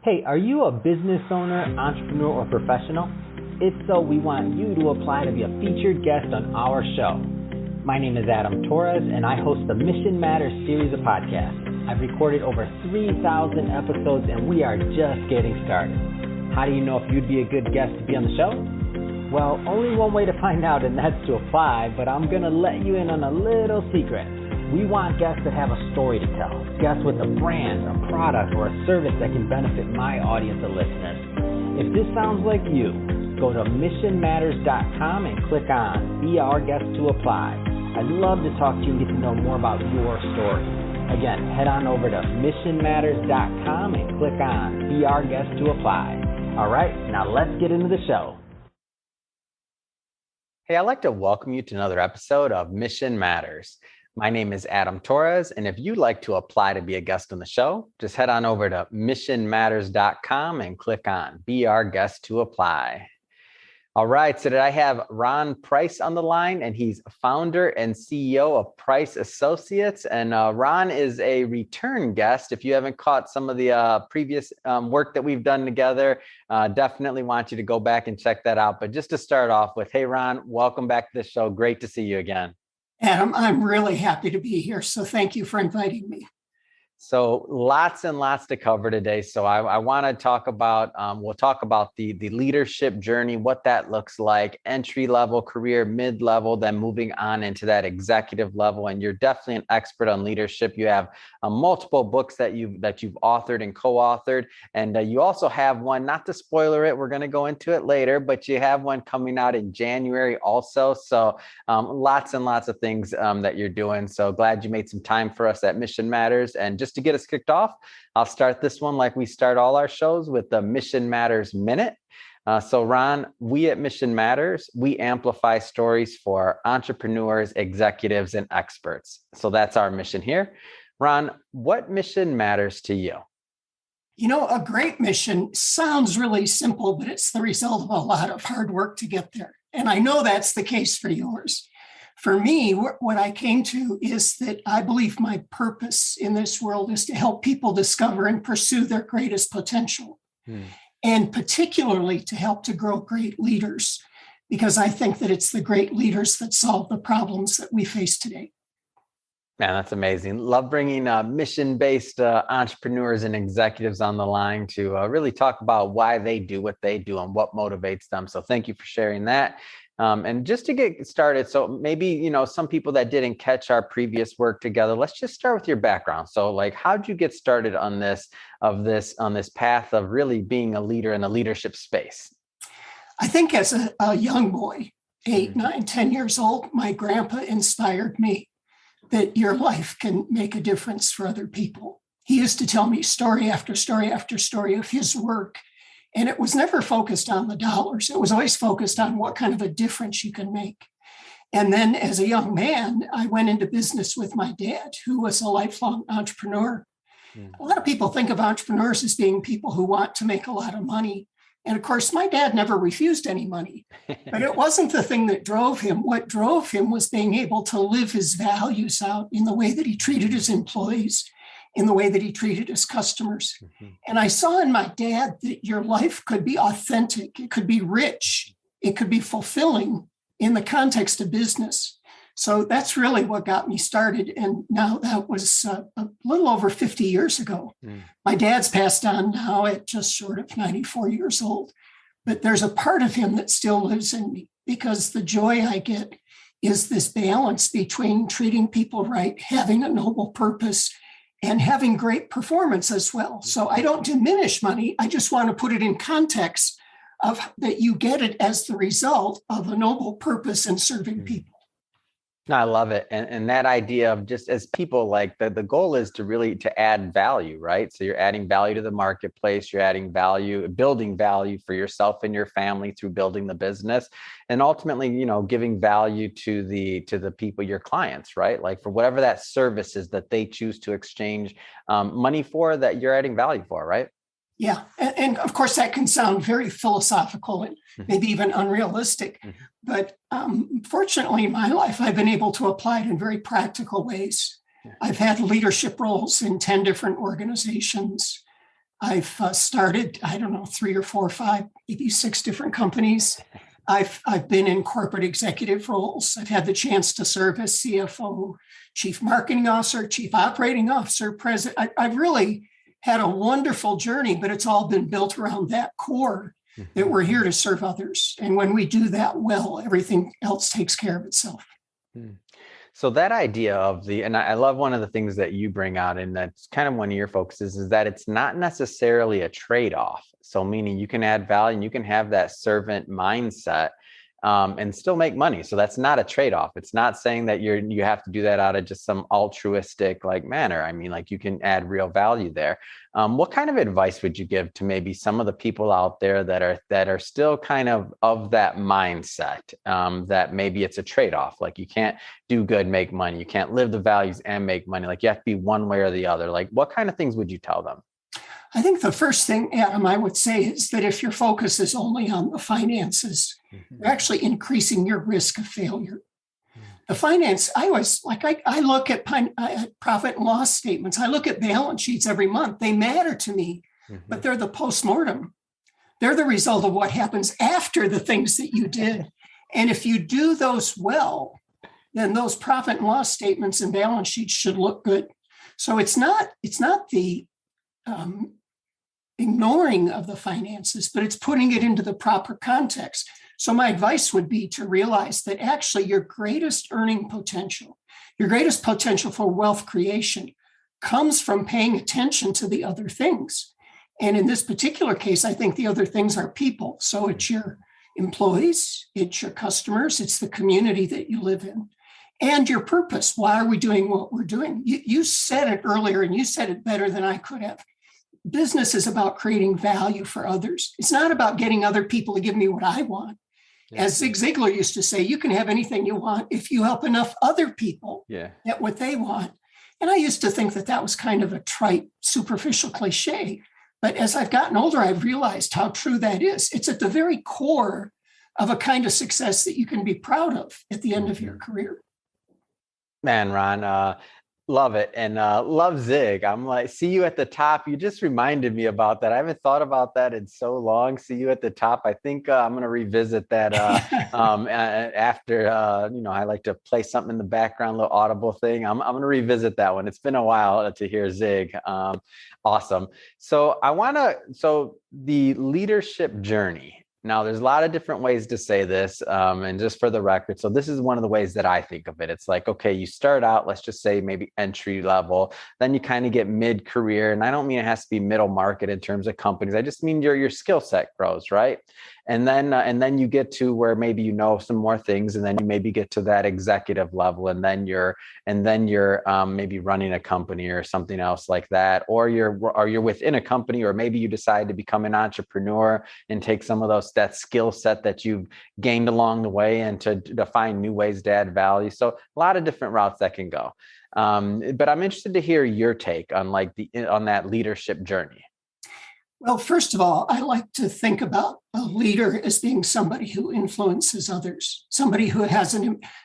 Hey, are you a business owner, entrepreneur, or professional? If so, we want you to apply to be a featured guest on our show. My name is Adam Torres, and I host the Mission Matters series of podcasts. I've recorded over 3,000 episodes, and we are just getting started. How do you know if you'd be a good guest to be on the show? Well, only one way to find out, and that's to apply, but I'm going to let you in on a little secret. We want guests that have a story to tell, guests with a brand, a product, or a service that can benefit my audience of listeners. If this sounds like you, go to missionmatters.com and click on Be Our Guest to Apply. I'd love to talk to you and get to know more about your story. Again, head on over to missionmatters.com and click on Be Our Guest to Apply. All right, now let's get into the show. Hey, I'd like to welcome you to another episode of Mission Matters. My name is Adam Torres, and if you'd like to apply to be a guest on the show, just head on over to missionmatters.com and click on Be Our Guest to Apply. All right, so today I have Ron Price on the line, and he's founder and CEO of Price Associates. And Ron is a return guest. If you haven't caught some of the previous work that we've done together, definitely want you to go back and check that out. But just to start off with, hey, Ron, welcome back to the show. Great to see you again. Adam, I'm really happy to be here. So thank you for inviting me. So lots and lots to cover today. So I want to talk about, we'll talk about the leadership journey, what that looks like, entry-level career, mid-level, then moving on into that executive level. And you're definitely an expert on leadership. You have multiple books that you've authored and co-authored. And you also have one, not to spoiler it, we're going to go into it later, but you have one coming out in January also. So lots and lots of things that you're doing. So glad you made some time for us at Mission Matters. And just to get us kicked off, I'll start this one like we start all our shows with the Mission Matters Minute. So Ron, we at Mission Matters, we amplify stories for entrepreneurs, executives, and experts. So that's our mission here. Ron, what mission matters to you? You know, a great mission sounds really simple, but it's the result of a lot of hard work to get there. And I know that's the case for yours. For me, what I came to is that I believe my purpose in this world is to help people discover and pursue their greatest potential, and particularly to help to grow great leaders, because I think that it's the great leaders that solve the problems that we face today. Man, that's amazing. Love bringing mission-based entrepreneurs and executives on the line to really talk about why they do what they do and what motivates them. So thank you for sharing that. And just to get started, so maybe, some people that didn't catch our previous work together, let's just start with your background. So like, how'd you get started on this path of really being a leader in the leadership space? I think as a young boy, 8, 9, 10 years old, my grandpa inspired me that your life can make a difference for other people. He used to tell me story after story after story of his work. And it was never focused on the dollars. It was always focused on what kind of a difference you can make. And then as a young man, I went into business with my dad, who was a lifelong entrepreneur. A lot of people think of entrepreneurs as being people who want to make a lot of money. And of course, my dad never refused any money, but it wasn't the thing that drove him. What drove him was being able to live his values out in the way that he treated his employees, in the way that he treated his customers. And I saw in my dad that your life could be authentic, it could be rich, it could be fulfilling in the context of business. So that's really what got me started. And now that was a little over 50 years ago. My dad's passed on now at just short of 94 years old, but there's a part of him that still lives in me, because the joy I get is this balance between treating people right, having a noble purpose, and having great performance as well. So I don't diminish money. I just want to put it in context of that you get it as the result of a noble purpose in serving people. No, I love it. And that idea of just as people, like the goal is to add value, right? So you're adding value to the marketplace, you're adding value, building value for yourself and your family through building the business, and ultimately, giving value to the people, your clients, right? Like for whatever that service is that they choose to exchange money for, that you're adding value for, right? Yeah. And of course, that can sound very philosophical and maybe even unrealistic. But fortunately, in my life, I've been able to apply it in very practical ways. I've had leadership roles in 10 different organizations. I've started, I don't know, 3 or 4 or 5, maybe 6 different companies. I've been in corporate executive roles. I've had the chance to serve as CFO, chief marketing officer, chief operating officer, president. I've really had a wonderful journey, but it's all been built around that core that we're here to serve others. And when we do that well, everything else takes care of itself. So that idea of and I love one of the things that you bring out, and that's kind of one of your focuses, is that it's not necessarily a trade-off. So meaning you can add value and you can have that servant mindset and still make money. So that's not a trade-off. It's not saying that you have to do that out of just some altruistic manner. I mean, you can add real value there. What kind of advice would you give to maybe some of the people out there that are still kind of that mindset, that maybe it's a trade-off? You can't do good, make money. You can't live the values and make money. You have to be one way or the other. What kind of things would you tell them? I think the first thing, Adam, I would say is that if your focus is only on the finances, you're actually increasing your risk of failure. The finance, I look at profit and loss statements. I look at balance sheets every month. They matter to me, but they're the postmortem. They're the result of what happens after the things that you did. And if you do those well, then those profit and loss statements and balance sheets should look good. So it's not the ignoring of the finances, but it's putting it into the proper context. So my advice would be to realize that actually your greatest earning potential, your greatest potential for wealth creation comes from paying attention to the other things. And in this particular case, I think the other things are people. So it's your employees, it's your customers, it's the community that you live in, and your purpose. Why are we doing what we're doing? You said it earlier, and you said it better than I could have. Business is about creating value for others. It's not about getting other people to give me what I want. As Zig Ziglar used to say, you can have anything you want if you help enough other people get what they want. And I used to think that was kind of a trite, superficial cliche. But as I've gotten older, I've realized how true that is. It's at the very core of a kind of success that you can be proud of at the end of your career. Man, Ron, love it. And love Zig. I'm see you at the top. You just reminded me about that. I haven't thought about that in so long. See you at the top. I think I'm going to revisit that after, I like to play something in the background, a little audible thing. I'm going to revisit that one. It's been a while to hear Zig. Awesome. So the leadership journey. Now, there's a lot of different ways to say this, and just for the record, so this is one of the ways that I think of it. It's okay, you start out, let's just say maybe entry level, then you kind of get mid-career, and I don't mean it has to be middle market in terms of companies. I just mean your skill set grows, right? And then you get to where maybe you know some more things, and then you maybe get to that executive level, and then you're maybe running a company or something else like that, or you're within a company, or maybe you decide to become an entrepreneur and take some of that skill set that you've gained along the way and to find new ways to add value. So a lot of different routes that can go. But I'm interested to hear your take on on that leadership journey. Well, first of all, I like to think about a leader as being somebody who influences others, somebody who has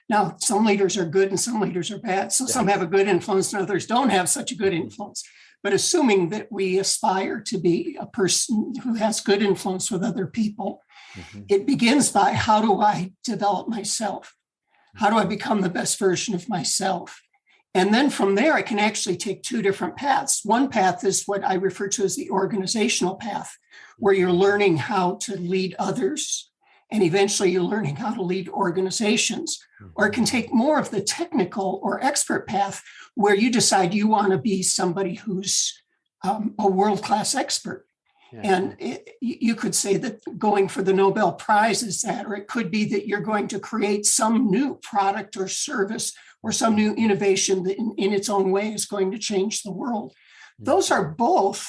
now some leaders are good and some leaders are bad. So some have a good influence and others don't have such a good influence. But assuming that we aspire to be a person who has good influence with other people, it begins by, how do I develop myself? How do I become the best version of myself? And then from there, I can actually take 2 different paths. One path is what I refer to as the organizational path, where you're learning how to lead others, and eventually you're learning how to lead organizations. Or it can take more of the technical or expert path, where you decide you want to be somebody who's a world-class expert. And you could say that going for the Nobel Prize is that, or it could be that you're going to create some new product or service or some new innovation that in its own way is going to change the world. Those are both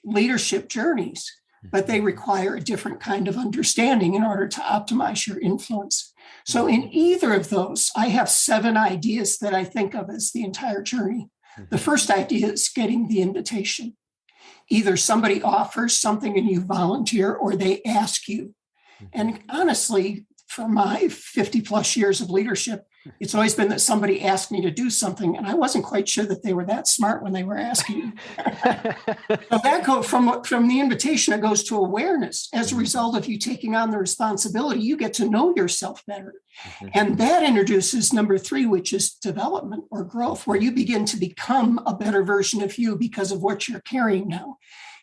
leadership journeys, but they require a different kind of understanding in order to optimize your influence. So in either of those, I have 7 ideas that I think of as the entire journey. The first idea is getting the invitation. Either somebody offers something and you volunteer, or they ask you. And honestly, for my 50 plus years of leadership, It's always been that somebody asked me to do something, and I wasn't quite sure that they were that smart when they were asking me. So that goes from the invitation, it goes to awareness. As a result of you taking on the responsibility, you get to know yourself better. And that introduces number 3, which is development or growth, where you begin to become a better version of you because of what you're carrying now.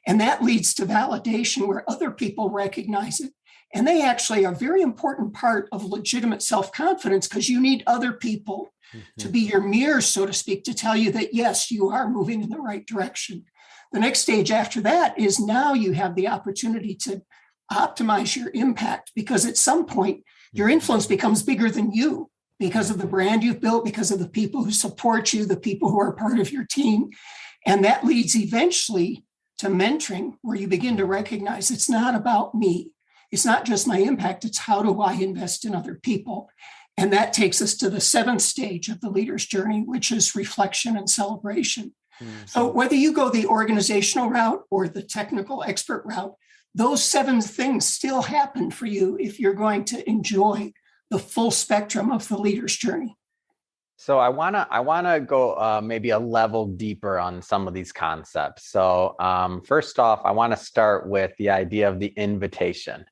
And that leads to validation where other people recognize it. And they actually are a very important part of legitimate self-confidence, because you need other people to be your mirror, so to speak, to tell you that, yes, you are moving in the right direction. The next stage after that is now you have the opportunity to optimize your impact, because at some point your influence becomes bigger than you because of the brand you've built, because of the people who support you, the people who are part of your team. And that leads eventually to mentoring, where you begin to recognize it's not about me. It's not just my impact, it's how do I invest in other people? And that takes us to the 7th stage of the leader's journey, which is reflection and celebration. So whether you go the organizational route or the technical expert route, those 7 things still happen for you if you're going to enjoy the full spectrum of the leader's journey. So I wanna go maybe a level deeper on some of these concepts. So first off, I want to start with the idea of the invitation.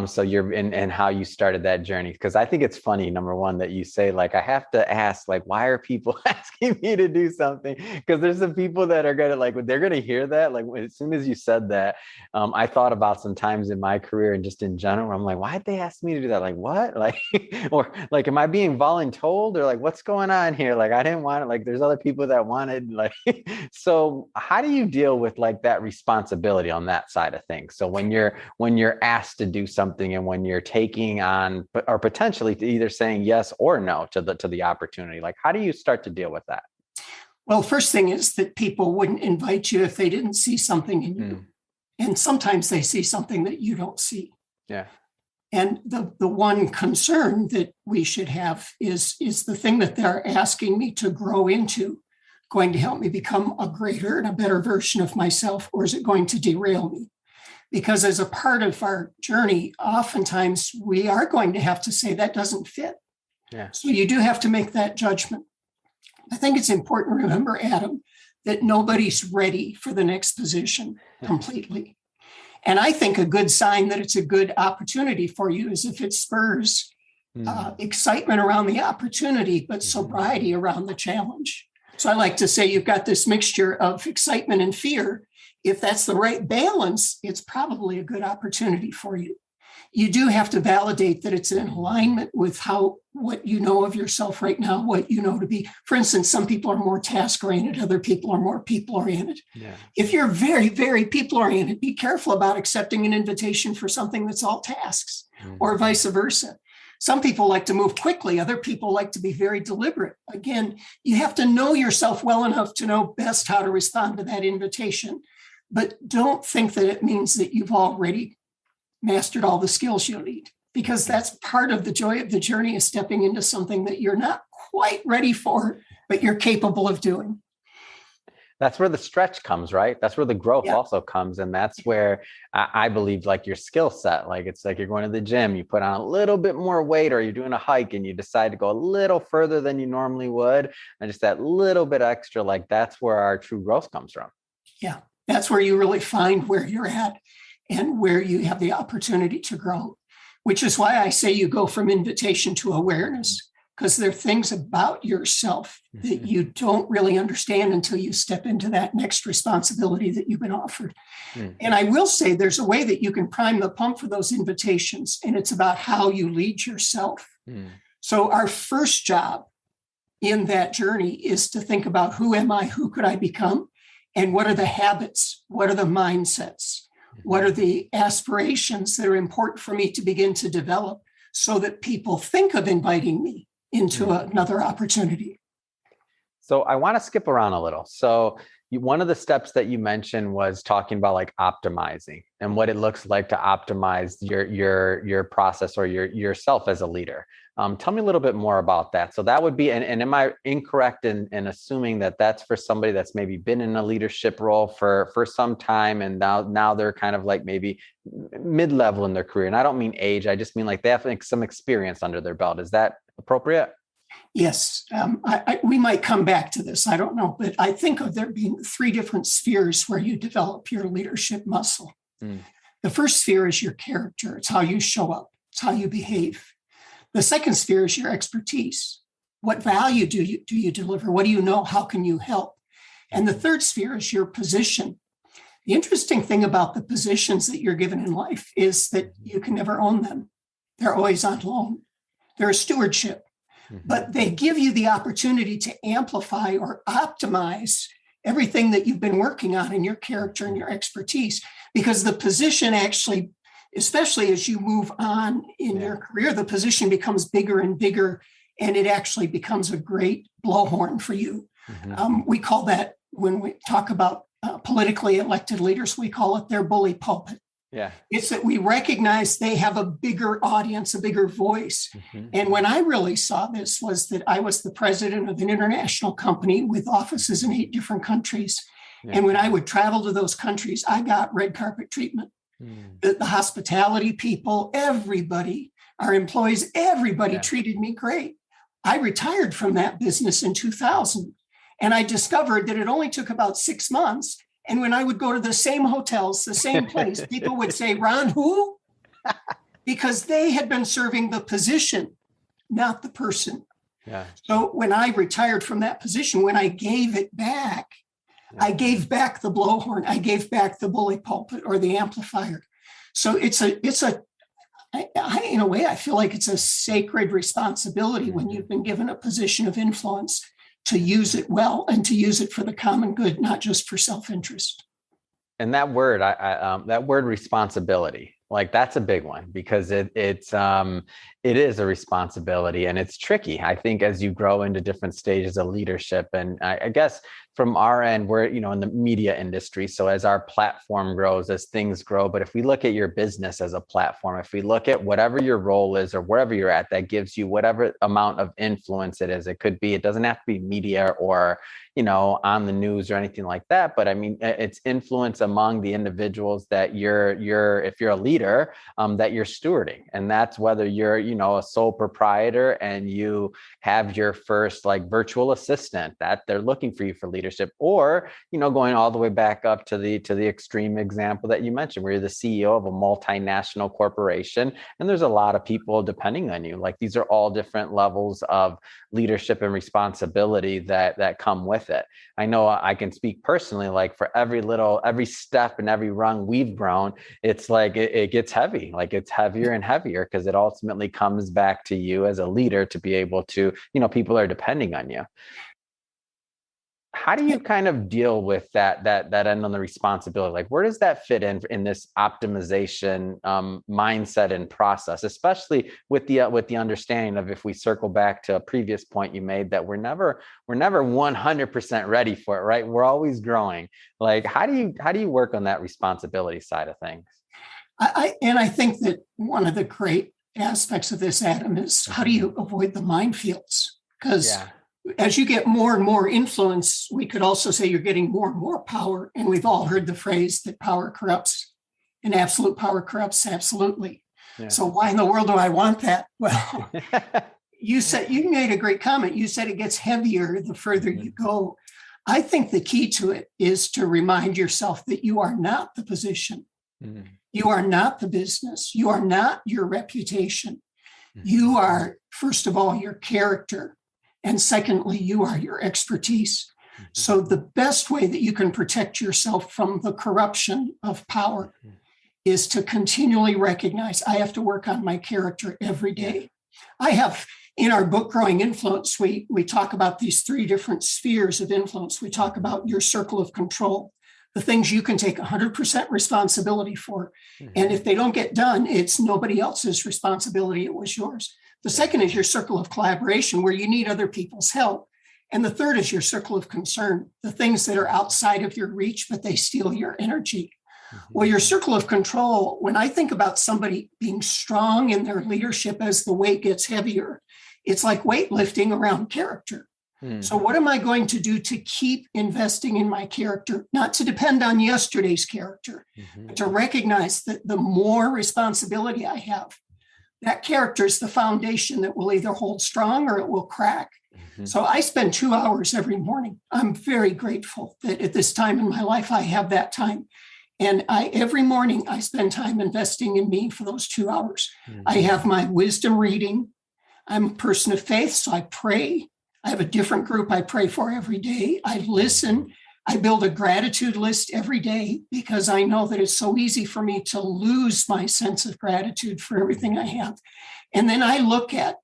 So you're in how you started that journey, because I think it's funny, number one, that you say, like, I have to ask, like, why are people asking me to do something? Because there's some people that are gonna, like, they're gonna hear that. Like, as soon as you said that, I thought about some times in my career and just in general, where I'm like, why'd they ask me to do that? Like, what? Like, or like, am I being voluntold, or like, what's going on here? Like, I didn't want it. Like, there's other people that wanted, like, so how do you deal with like that responsibility on that side of things? So when you're asked to do something, and when you're taking on, or potentially either saying yes or no to the opportunity, like, how do you start to deal with that? Well, first thing is that people wouldn't invite you if they didn't see something in you. And sometimes they see something that you don't see. Yeah. And the one concern that we should have is the thing that they're asking me to grow into going to help me become a greater and a better version of myself, or is it going to derail me? Because as a part of our journey, oftentimes we are going to have to say that doesn't fit. Yeah. So you do have to make that judgment. I think it's important to remember, Adam, that nobody's ready for the next position completely. And I think a good sign that it's a good opportunity for you is if it spurs excitement around the opportunity, but sobriety around the challenge. So I like to say you've got this mixture of excitement and fear. If that's the right balance, it's probably a good opportunity for you. You do have to validate that it's in alignment with what you know of yourself right now, what you know to be. For instance, some people are more task-oriented, other people are more people-oriented. Yeah. If you're very, very people-oriented, be careful about accepting an invitation for something that's all tasks, or vice versa. Some people like to move quickly. Other people like to be very deliberate. Again, you have to know yourself well enough to know best how to respond to that invitation. But don't think that it means that you've already mastered all the skills you need, because that's part of the joy of the journey, is stepping into something that you're not quite ready for, but you're capable of doing. That's where the stretch comes, right? That's where the growth also comes. And that's where I believe, like, your skill set, like, it's like you're going to the gym, you put on a little bit more weight, or you're doing a hike and you decide to go a little further than you normally would. And just that little bit extra, like, that's where our true growth comes from. Yeah. That's where you really find where you're at and where you have the opportunity to grow, which is why I say you go from invitation to awareness, because there are things about yourself that you don't really understand until you step into that next responsibility that you've been offered. And I will say there's a way that you can prime the pump for those invitations, and it's about how you lead yourself. So our first job in that journey is to think about, who am I? Who could I become? And what are the habits? What are the mindsets? What are the aspirations that are important for me to begin to develop so that people think of inviting me into another opportunity? So I want to skip around a little. So one of the steps that you mentioned was talking about, like, optimizing and what it looks like to optimize your process or yourself as a leader. Tell me a little bit more about that. So that would be, and am I incorrect in assuming that that's for somebody that's maybe been in a leadership role for some time, and now they're kind of like maybe mid-level in their career? And I don't mean age, I just mean like they have, like, some experience under their belt. Is that appropriate? Yes, we might come back to this. I don't know, but I think of there being three different spheres where you develop your leadership muscle. Mm. The first sphere is your character. It's how you show up. It's how you behave. The second sphere is your expertise. What value do you deliver? What do you know? How can you help? And the third sphere is your position. The interesting thing about the positions that you're given in life is that you can never own them. They're always on loan. They're a stewardship, but they give you the opportunity to amplify or optimize everything that you've been working on in your character and your expertise, because the position actually, especially as you move on in your career, the position becomes bigger and bigger, and it actually becomes a great blowhorn for you. We call that, when we talk about politically elected leaders, we call it their bully pulpit. Yeah. It's that we recognize they have a bigger audience, a bigger voice. And when I really saw this was that I was the president of an international company with offices in 8 different countries. Yeah. And when I would travel to those countries, I got red carpet treatment. The hospitality people, everybody, our employees, everybody treated me great. I retired from that business in 2000. And I discovered that it only took about 6 months. And when I would go to the same hotels, the same place, people would say, Ron, who? Because they had been serving the position, not the person. Yeah. So when I retired from that position, when I gave it back, I gave back the blowhorn, I gave back the bully pulpit or the amplifier. So in a way, I feel like it's a sacred responsibility when you've been given a position of influence to use it well and to use it for the common good, not just for self-interest. And that word, that word responsibility, like that's a big one, because it is a responsibility, and it's tricky. I think as you grow into different stages of leadership, and I guess from our end, we're, in the media industry. So as our platform grows, as things grow, but if we look at your business as a platform, if we look at whatever your role is or wherever you're at, that gives you whatever amount of influence it is. It could be, it doesn't have to be media or, on the news or anything like that. But I mean, it's influence among the individuals that if you're a leader, that you're stewarding. And that's whether you're, a sole proprietor and you have your first virtual assistant that they're looking for you for leadership, or, going all the way back up to the extreme example that you mentioned, where you're the CEO of a multinational corporation. And there's a lot of people depending on you. These are all different levels of leadership and responsibility that come with it. I know I can speak personally, for every step and every rung we've grown, it's it gets heavy, it's heavier and heavier, because it ultimately comes back to you as a leader to be able to, people are depending on you. How do you kind of deal with that end on the responsibility? Where does that fit in this optimization mindset and process, especially with the understanding of, if we circle back to a previous point you made, that we're never 100% ready for it, right? We're always growing. How do you work on that responsibility side of things? I think that one of the great aspects of this, Adam, is how do you avoid the minefields? Because as you get more and more influence, we could also say you're getting more and more power. And we've all heard the phrase that power corrupts, and absolute power corrupts absolutely. Yeah. So why in the world do I want that? Well, you made a great comment. You said it gets heavier the further you go. I think the key to it is to remind yourself that you are not the position. You are not the business. You are not your reputation. You are, first of all, your character. And secondly, you are your expertise. So the best way that you can protect yourself from the corruption of power is to continually recognize, I have to work on my character every day. I have, in our book, Growing Influence, we talk about these 3 different spheres of influence. We talk about your circle of control, the things you can take 100% responsibility for. And if they don't get done, it's nobody else's responsibility. It was yours. The second is your circle of collaboration, where you need other people's help. And the third is your circle of concern, the things that are outside of your reach, but they steal your energy. Well, your circle of control, when I think about somebody being strong in their leadership as the weight gets heavier, it's like weightlifting around character. So what am I going to do to keep investing in my character, not to depend on yesterday's character, but to recognize that the more responsibility I have, that character is the foundation that will either hold strong or it will crack. Mm-hmm. So I spend 2 hours every morning. I'm very grateful that at this time in my life, I have that time. And every morning I spend time investing in me for those 2 hours. Mm-hmm. I have my wisdom reading. I'm a person of faith, so I pray. I have a different group I pray for every day. I listen. I build a gratitude list every day because I know that it's so easy for me to lose my sense of gratitude for everything I have. And then I look at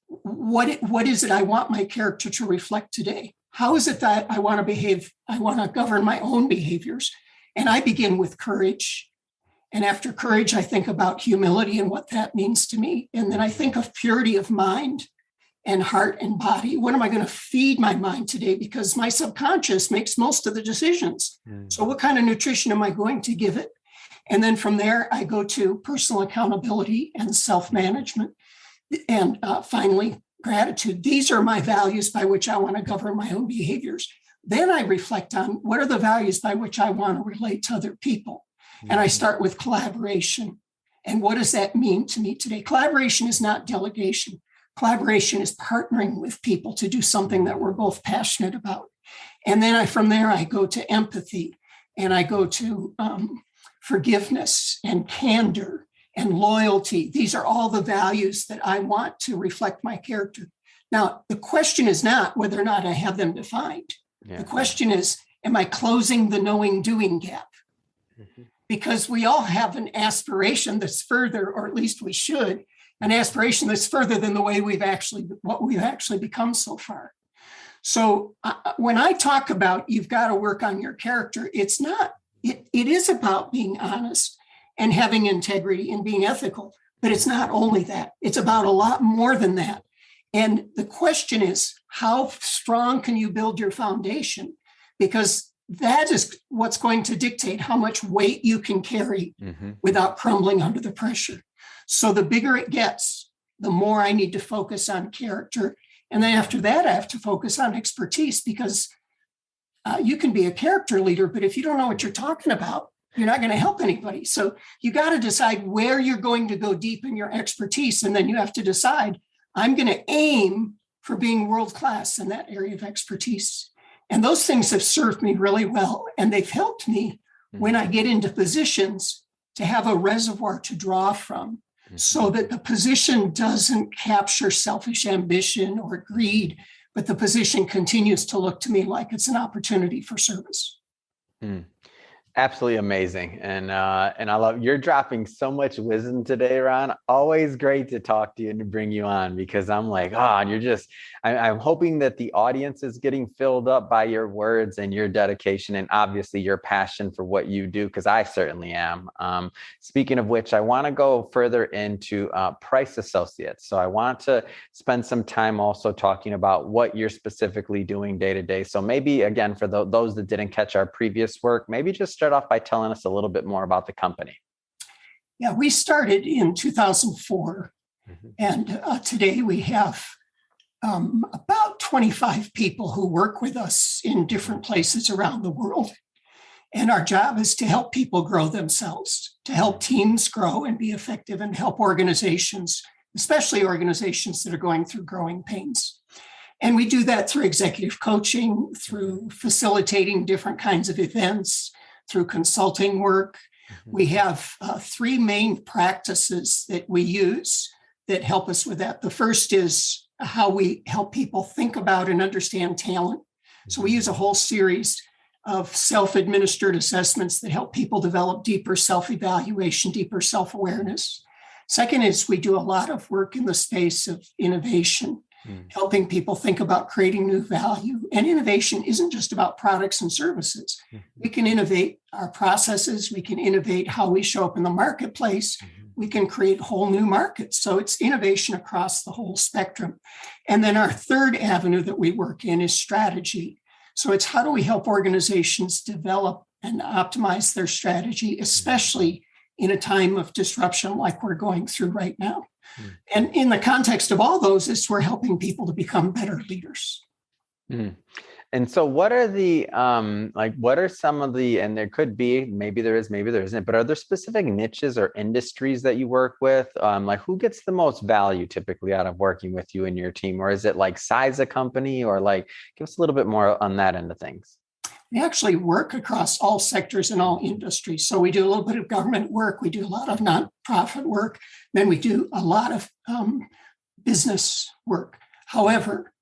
what is it I want my character to reflect today? How is it that I want to behave? I want to govern my own behaviors. And I begin with courage. And after courage, I think about humility and what that means to me. And then I think of purity of mind and heart and body. What am I going to feed my mind today? Because my subconscious makes most of the decisions. So what kind of nutrition am I going to give it? And then from there, I go to personal accountability and self-management. And finally, gratitude. These are my values by which I want to govern my own behaviors. Then I reflect on what are the values by which I want to relate to other people. And I start with collaboration. And what does that mean to me today? Collaboration is not delegation. Collaboration is partnering with people to do something that we're both passionate about. And then from there, I go to empathy, and I go to forgiveness and candor and loyalty. These are all the values that I want to reflect my character. Now, the question is not whether or not I have them defined. Yeah. The question is, am I closing the knowing doing gap? Mm-hmm. Because we all have an aspiration that's further, or at least we should, an aspiration that's further than what we've actually become so far. So when I talk about you've got to work on your character, it is about being honest and having integrity and being ethical, but it's not only that. It's about a lot more than that. And the question is, how strong can you build your foundation? Because that is what's going to dictate how much weight you can carry without crumbling under the pressure. So the bigger it gets, the more I need to focus on character. And then after that, I have to focus on expertise, because you can be a character leader, but if you don't know what you're talking about, you're not going to help anybody. So you got to decide where you're going to go deep in your expertise. And then you have to decide, I'm going to aim for being world-class in that area of expertise. And those things have served me really well. And they've helped me when I get into positions to have a reservoir to draw from, so that the position doesn't capture selfish ambition or greed, but the position continues to look to me like it's an opportunity for service. Absolutely amazing. And I love, you're dropping so much wisdom today, Ron. Always great to talk to you and to bring you on, because I'm like, and you're just, I'm hoping that the audience is getting filled up by your words and your dedication, and obviously your passion for what you do, because I certainly am. Speaking of which, I want to go further into Price Associates. So I want to spend some time also talking about what you're specifically doing day to day. So maybe, again, for those that didn't catch our previous work, maybe just start off by telling us a little bit more about the company. Yeah, we started in 2004, and today we have about 25 people who work with us in different places around the world. And our job is to help people grow themselves, to help teams grow and be effective, and help organizations, especially organizations that are going through growing pains. And we do that through executive coaching, through facilitating different kinds of events, through consulting work. We have 3 main practices that we use that help us with that. The first is how we help people think about and understand talent. So we use a whole series of self-administered assessments that help people develop deeper self-evaluation, deeper self-awareness. Second is we do a lot of work in the space of innovation, helping people think about creating new value. And innovation isn't just about products and services. We can innovate our processes. We can innovate how we show up in the marketplace. We can create whole new markets. So it's innovation across the whole spectrum. And then our third avenue that we work in is strategy. So it's how do we help organizations develop and optimize their strategy, especially in a time of disruption like we're going through right now. And in the context of all those, we're helping people to become better leaders. And so what are the, what are some of the, and there could be, maybe there is, maybe there isn't, but are there specific niches or industries that you work with? Like who gets the most value typically out of working with you and your team? Or is it like size of company, or like, give us a little bit more on that end of things. We actually work across all sectors and all industries. So we do a little bit of government work. We do a lot of nonprofit work. Then we do a lot of business work. However,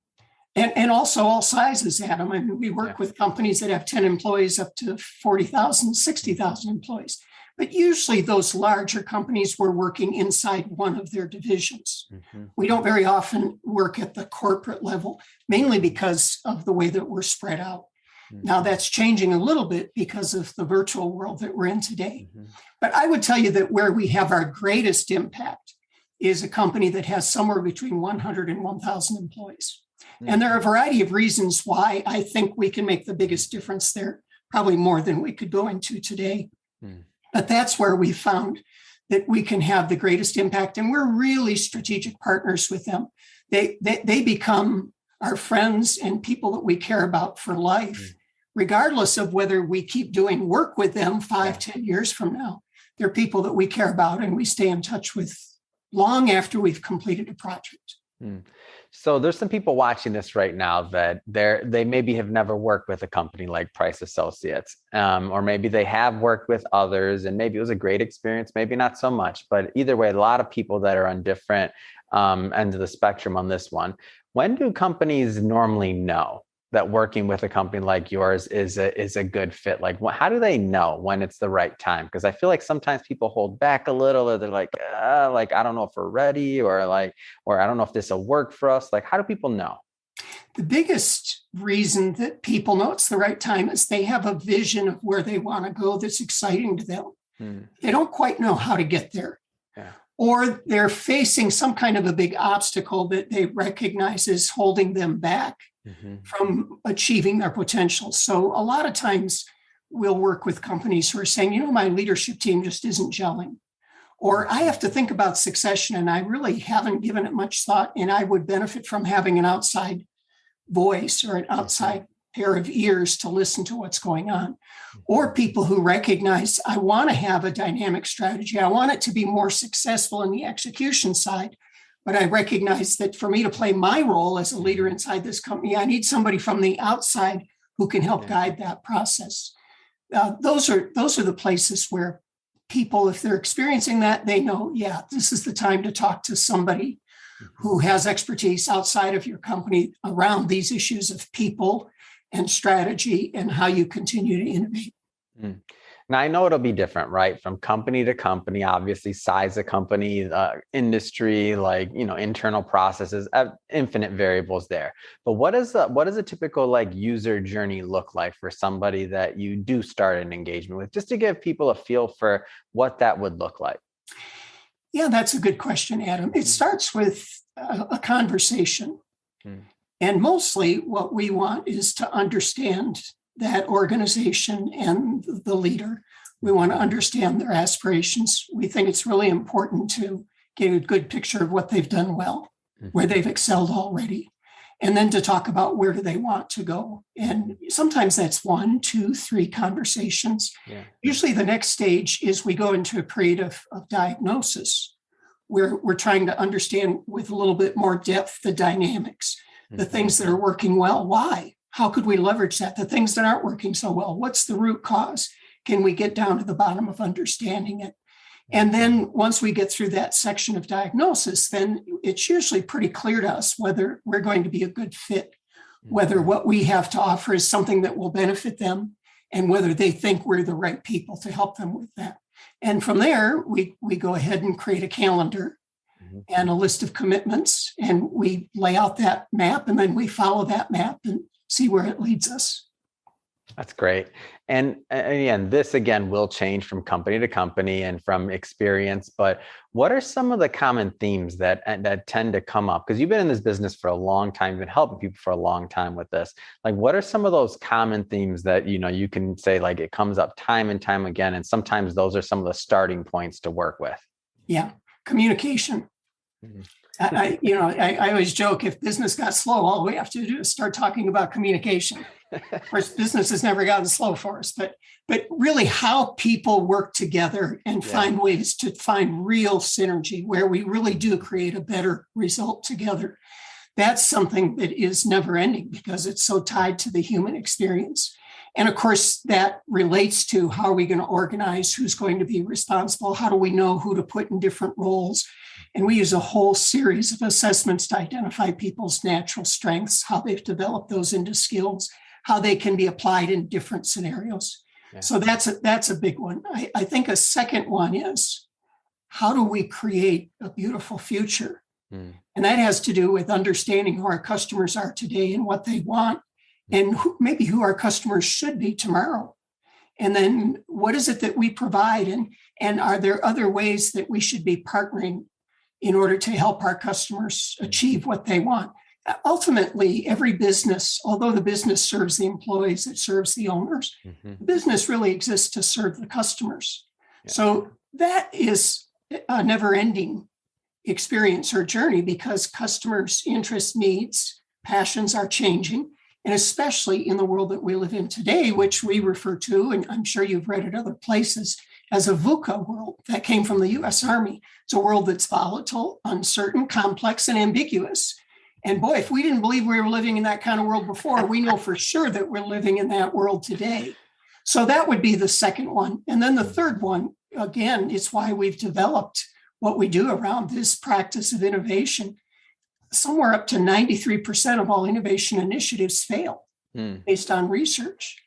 and also all sizes, Adam. I mean, we work with companies that have 10 employees up to 40,000, 60,000 employees. But usually those larger companies were working inside one of their divisions. Mm-hmm. We don't very often work at the corporate level, mainly because of the way that we're spread out. Mm-hmm. Now that's changing a little bit because of the virtual world that we're in today. Mm-hmm. But I would tell you that where we have our greatest impact is a company that has somewhere between 100 and 1,000 employees. And there are a variety of reasons why I think we can make the biggest difference there, probably more than we could go into today. But that's where we found that we can have the greatest impact. And we're really strategic partners with them. They become our friends and people that we care about for life, regardless of whether we keep doing work with them 5-10 years from now. They're people that we care about and we stay in touch with long after we've completed a project. So there's some people watching this right now that they maybe have never worked with a company like Price Associates, or maybe they have worked with others and maybe it was a great experience, maybe not so much, but either way, a lot of people that are on different ends of the spectrum on this one. When do companies normally know that working with a company like yours is a good fit? Like, how do they know when it's the right time? Because I feel like sometimes people hold back a little, or they're like, I don't know if we're ready, or I don't know if this will work for us. Like, how do people know? The biggest reason that people know it's the right time is they have a vision of where they want to go that's exciting to them. They don't quite know how to get there. Yeah. Or they're facing some kind of a big obstacle that they recognize is holding them back from achieving their potential. So a lot of times we'll work with companies who are saying, my leadership team just isn't gelling. Or I have to think about succession and I really haven't given it much thought, and I would benefit from having an outside voice or an outside pair of ears to listen to what's going on. Or people who recognize I want to have a dynamic strategy. I want it to be more successful in the execution side. But I recognize that for me to play my role as a leader inside this company, I need somebody from the outside who can help guide that process. Those are the places where people, if they're experiencing that, they know, this is the time to talk to somebody who has expertise outside of your company around these issues of people and strategy and how you continue to innovate. Now, I know it'll be different, right? From company to company, obviously size of company, industry, internal processes, infinite variables there. But what does a typical user journey look like for somebody that you do start an engagement with, just to give people a feel for what that would look like? Yeah, that's a good question, Adam. It starts with a conversation. And mostly what we want is to understand that organization and the leader. We want to understand their aspirations. We think it's really important to get a good picture of what they've done well, where they've excelled already, and then to talk about where do they want to go. And sometimes that's 1, 2, 3 conversations. Usually the next stage is we go into a period of diagnosis, where we're trying to understand with a little bit more depth the dynamics, the things that are working well. Why? How could we leverage that? The things that aren't working so well, what's the root cause? Can we get down to the bottom of understanding it? And then once we get through that section of diagnosis, then it's usually pretty clear to us whether we're going to be a good fit, whether what we have to offer is something that will benefit them, and whether they think we're the right people to help them with that. And from there, we go ahead and create a calendar and a list of commitments, and we lay out that map, and then we follow that map and see where it leads us. That's great. And again, this will change from company to company and from experience, but what are some of the common themes that tend to come up? Because you've been in this business for a long time, you've been helping people for a long time with this. Like, what are some of those common themes that, you can say, it comes up time and time again, and sometimes those are some of the starting points to work with? Yeah. Communication. I always joke, if business got slow, all we have to do is start talking about communication. Of course, business has never gotten slow for us, but really how people work together and find ways to find real synergy where we really do create a better result together. That's something that is never ending because it's so tied to the human experience. And of course, that relates to how are we going to organize, who's going to be responsible, how do we know who to put in different roles. And we use a whole series of assessments to identify people's natural strengths, how they've developed those into skills, how they can be applied in different scenarios. Yeah. So that's a big one. I think a second one is, how do we create a beautiful future? And that has to do with understanding who our customers are today and what they want, and maybe who our customers should be tomorrow. And then what is it that we provide? And are there other ways that we should be partnering in order to help our customers achieve what they want? Ultimately, every business, although the business serves the employees, it serves the owners, the business really exists to serve the customers. Yeah. So that is a never-ending experience or journey because customers' interests, needs, passions are changing. And especially in the world that we live in today, which we refer to, and I'm sure you've read it other places, as a VUCA world that came from the US Army. It's a world that's volatile, uncertain, complex, and ambiguous. And boy, if we didn't believe we were living in that kind of world before, we know for sure that we're living in that world today. So that would be the second one. And then the third one, again, is why we've developed what we do around this practice of innovation. Somewhere up to 93% of all innovation initiatives fail based on research.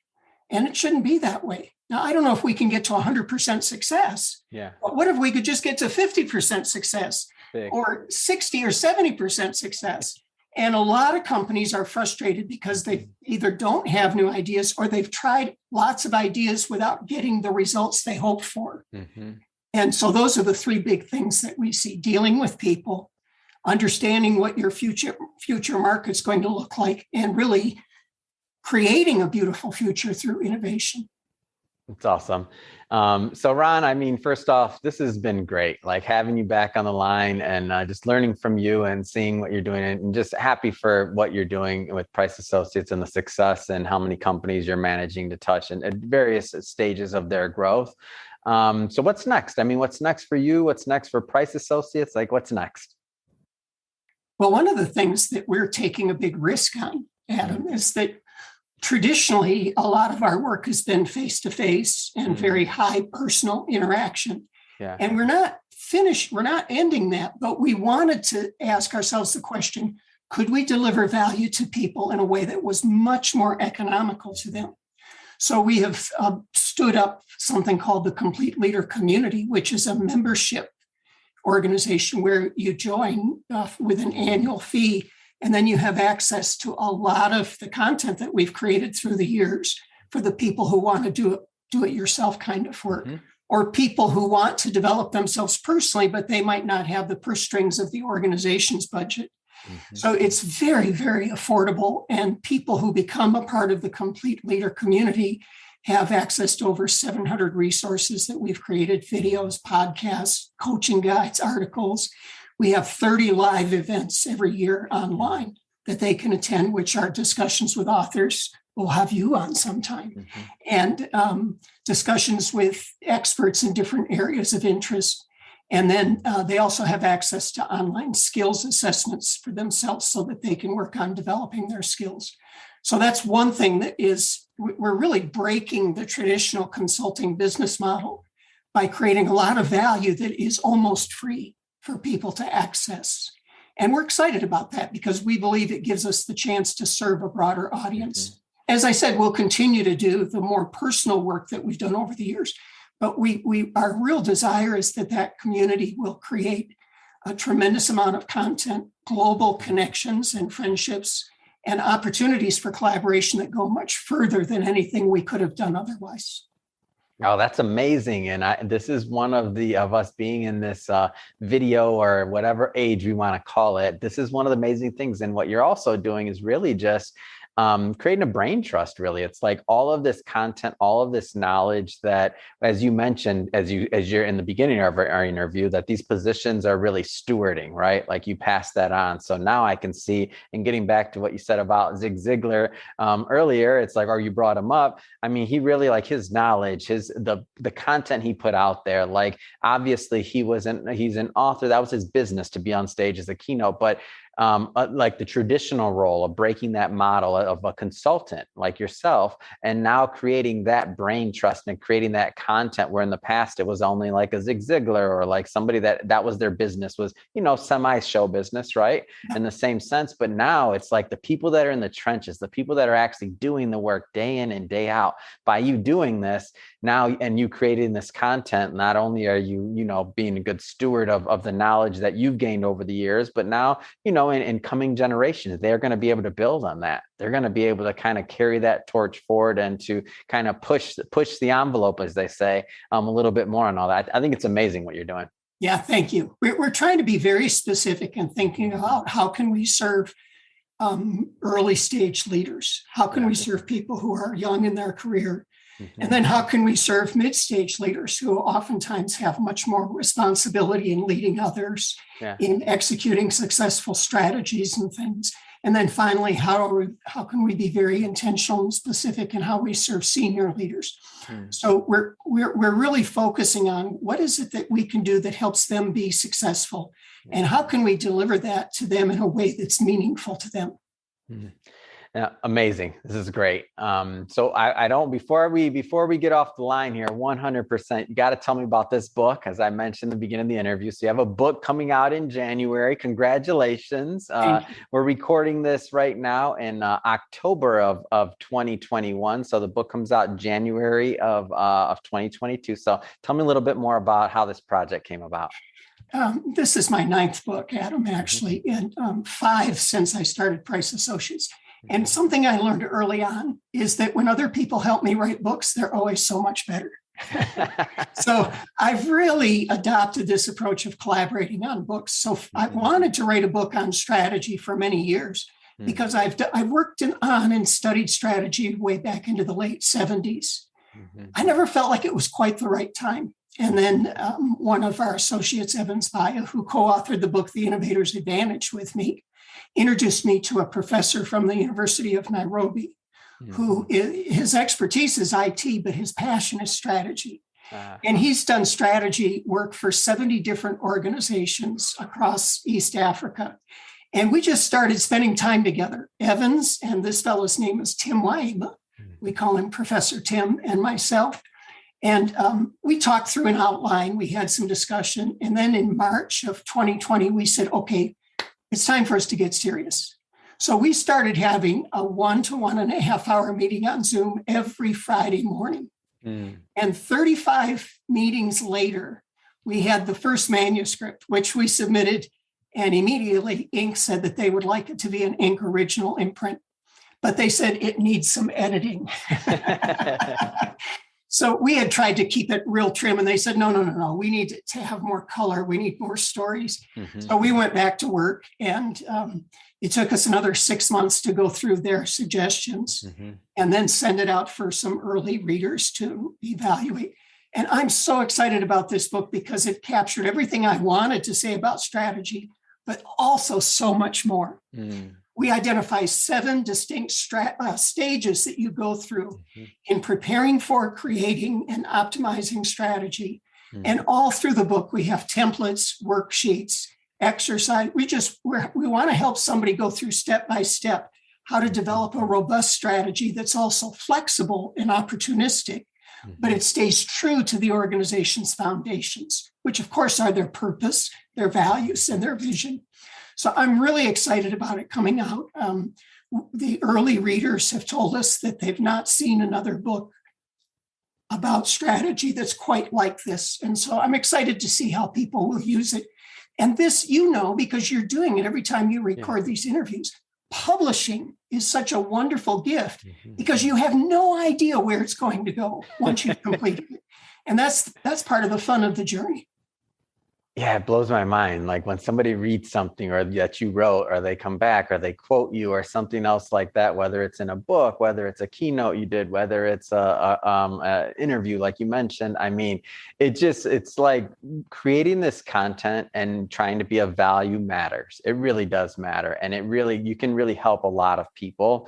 And it shouldn't be that way. Now, I don't know if we can get to 100% success. Yeah. But what if we could just get to 50% success or 60 or 70% success? And a lot of companies are frustrated because they either don't have new ideas or they've tried lots of ideas without getting the results they hoped for. And so those are the three big things that we see: dealing with people, understanding what your future market's going to look like, and really creating a beautiful future through innovation. That's awesome. So Ron, I mean, first off, this has been great, like having you back on the line and just learning from you and seeing what you're doing, and just happy for what you're doing with Price Associates and the success and how many companies you're managing to touch and at various stages of their growth. So what's next? I mean, what's next for you? What's next for Price Associates? Like, what's next? Well, one of the things that we're taking a big risk on, Adam, is that traditionally a lot of our work has been face-to-face and very high personal interaction. Yeah. And we're not finished, we're not ending that, but we wanted to ask ourselves the question, could we deliver value to people in a way that was much more economical to them? So we have stood up something called the Complete Leader Community, which is a membership organization where you join with an annual fee, and then you have access to a lot of the content that we've created through the years for the people who want to do it yourself kind of work, or people who want to develop themselves personally, but they might not have the purse strings of the organization's budget. So it's very, very affordable. And people who become a part of the Complete Leader Community have access to over 700 resources that we've created: videos, podcasts, coaching guides, articles. We have 30 live events every year online that they can attend, which are discussions with authors. We'll have you on sometime. And discussions with experts in different areas of interest. And then they also have access to online skills assessments for themselves so that they can work on developing their skills. So that's one thing that is, we're really breaking the traditional consulting business model by creating a lot of value that is almost free for people to access. And we're excited about that because we believe it gives us the chance to serve a broader audience. As I said, we'll continue to do the more personal work that we've done over the years. But our real desire is that community will create a tremendous amount of content, global connections and friendships, and opportunities for collaboration that go much further than anything we could have done otherwise. Oh, that's amazing. And this is one of us being in this video or whatever age we want to call it. This is one of the amazing things. And what you're also doing is really just creating a brain trust, really. It's like all of this content, all of this knowledge that, as you mentioned, as you're in the beginning of our interview, that these positions are really stewarding, right? Like you pass that on. So now I can see, and getting back to what you said about Zig Ziglar earlier, it's like, or you brought him up. I mean, he really, like his knowledge, the content he put out there, like obviously he's an author. That was his business to be on stage as a keynote, but like the traditional role of breaking that model of a consultant like yourself, and now creating that brain trust and creating that content where in the past it was only like a Zig Ziglar or like somebody that was their business was, semi show business, right? In the same sense. But now it's like the people that are in the trenches, the people that are actually doing the work day in and day out. By you doing this now and you creating this content, not only are you, being a good steward of the knowledge that you've gained over the years, but now, in coming generations, they're going to be able to build on that. They're going to be able to kind of carry that torch forward and to kind of push the envelope, as they say, a little bit more on all that. I think it's amazing what you're doing. Yeah, thank you. We're trying to be very specific and thinking about how can we serve early stage leaders? How can we serve people who are young in their career? And then how can we serve mid-stage leaders who oftentimes have much more responsibility in leading others, in executing successful strategies and things? And then finally, how can we be very intentional and specific in how we serve senior leaders? So we're really focusing on what is it that we can do that helps them be successful, and how can we deliver that to them in a way that's meaningful to them? Yeah, amazing. This is great. So I don't, before we get off the line here, 100%, you got to tell me about this book, as I mentioned in the beginning of the interview. So you have a book coming out in January. Congratulations. We're recording this right now in October of 2021. So the book comes out in January of 2022. So tell me a little bit more about how this project came about. This is my 9th book, Adam, actually, and 5 since I started Price Associates. And something I learned early on is that when other people help me write books, they're always so much better. So I've really adopted this approach of collaborating on books. So I wanted to write a book on strategy for many years because I've worked on and studied strategy way back into the late 70s. I never felt like it was quite the right time. And then one of our associates, Evans Baya, who co-authored the book, The Innovator's Advantage, with me, introduced me to a professor from the University of Nairobi, who his expertise is IT, but his passion is strategy. And he's done strategy work for 70 different organizations across East Africa. And we just started spending time together. Evans, and this fellow's name is Tim Waima. We call him Professor Tim, and myself. And we talked through an outline. We had some discussion. And then in March of 2020, we said, okay, it's time for us to get serious. So we started having a 1 to 1.5 hour meeting on Zoom every Friday morning. And 35 meetings later, we had the first manuscript, which we submitted. And immediately Inc. said that they would like it to be an Inc. original imprint, but they said it needs some editing. So we had tried to keep it real trim, and they said, no, we need to have more color. We need more stories. So we went back to work, and it took us another 6 months to go through their suggestions and then send it out for some early readers to evaluate. And I'm so excited about this book because it captured everything I wanted to say about strategy, but also so much more. We identify 7 distinct stages that you go through in preparing for, creating, and optimizing strategy. And all through the book, we have templates, worksheets, exercise. We want to help somebody go through step by step how to develop a robust strategy that's also flexible and opportunistic, but it stays true to the organization's foundations, which of course are their purpose, their values, and their vision. So I'm really excited about it coming out. The early readers have told us that they've not seen another book about strategy that's quite like this. And so I'm excited to see how people will use it. And this, because you're doing it every time you record these interviews, publishing is such a wonderful gift because you have no idea where it's going to go once you've completed it. And that's part of the fun of the journey. Yeah, it blows my mind. Like when somebody reads something or that you wrote, or they come back or they quote you or something else like that, whether it's in a book, whether it's a keynote you did, whether it's a interview like you mentioned. I mean, it's like creating this content and trying to be of value matters. It really does matter. And you can really help a lot of people.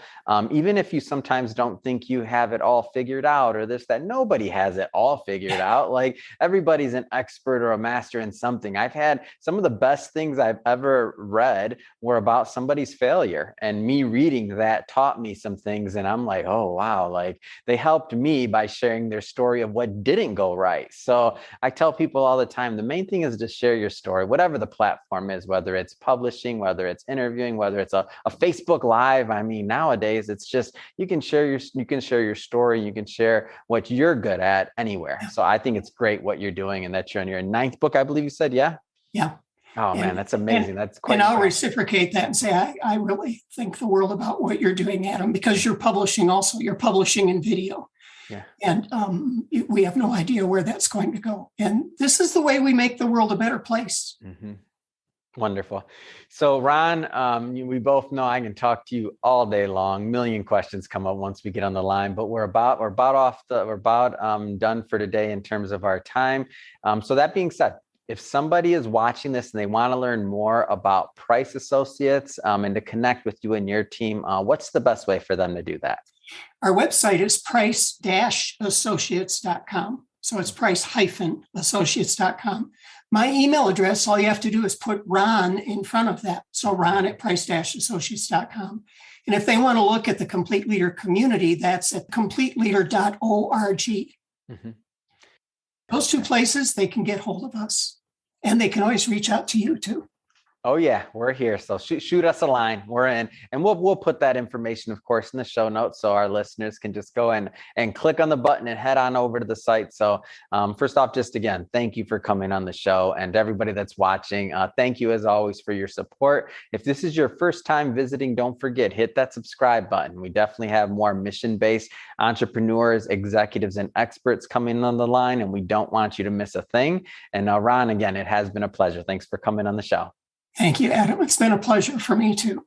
Even if you sometimes don't think you have it all figured out or this, that, nobody has it all figured out. Like everybody's an expert or a master in something. I've had some of the best things I've ever read were about somebody's failure, and me reading that taught me some things. And I'm like, oh, wow, like they helped me by sharing their story of what didn't go right. So I tell people all the time, the main thing is to share your story, whatever the platform is, whether it's publishing, whether it's interviewing, whether it's a Facebook Live. I mean, nowadays it's just, you can share your story, you can share what you're good at anywhere. So I think it's great what you're doing, and that you're on your 9th book, I believe you said. Yeah. Yeah. Oh man, that's amazing. That's quite. And I'll reciprocate that and say, I really think the world about what you're doing, Adam, because you're publishing also. You're publishing in video. Yeah. And we have no idea where that's going to go. And this is the way we make the world a better place. Mm-hmm. Wonderful. So Ron, we both know I can talk to you all day long. Million questions come up once we get on the line, but we're about done for today in terms of our time. So that being said, if somebody is watching this and they want to learn more about Price Associates and to connect with you and your team, what's the best way for them to do that? Our website is price-associates.com. So it's price-associates.com. My email address, all you have to do is put Ron in front of that. So Ron at price-associates.com. And if they want to look at the Complete Leader community, that's at completeleader.org. Mm-hmm. Those two places, they can get hold of us. And they can always reach out to you too. Oh yeah, we're here. So shoot us a line. We're in, and we'll put that information, of course, in the show notes, so our listeners can just go and click on the button and head on over to the site. So first off, just again, thank you for coming on the show, and everybody that's watching, thank you as always for your support. If this is your first time visiting, don't forget, hit that subscribe button. We definitely have more mission-based entrepreneurs, executives, and experts coming on the line, and we don't want you to miss a thing. And Ron, again, it has been a pleasure. Thanks for coming on the show. Thank you, Adam. It's been a pleasure for me too.